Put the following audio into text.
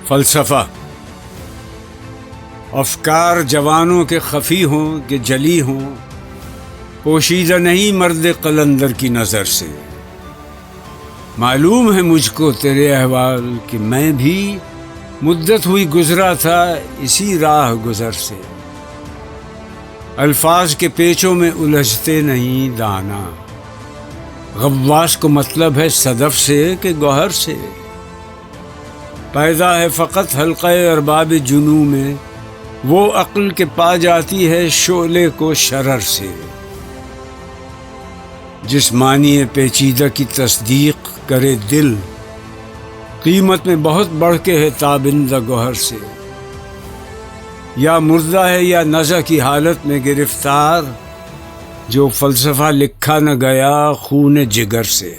फ़लसफ़ा। अफ़कार जवानों के ख़फ़ी हों कि जली हों, पोशीदा नहीं मर्द कलंदर की नज़र से। मालूम है मुझको तेरे अहवाल कि मैं भी मुद्दत हुई गुज़रा था इसी राह गुज़र से। अल्फाज के पेचों में उलझते नहीं दाना, गव्वास को मतलब है सदफ से कि गौहर से। पैदा है फ़कत हल्क़े अरबाब जुनू में, वो अक्ल के पा जाती है शोले को शरर से। जिस्मानी पेचीदा की तस्दीक करे दिल, कीमत में बहुत बढ़ के है ताबिंदा गौहर से। या मुर्दा है या नज़ा की हालत में गिरफ्तार, जो फ़लसफ़ा लिखा न गया खून जिगर से।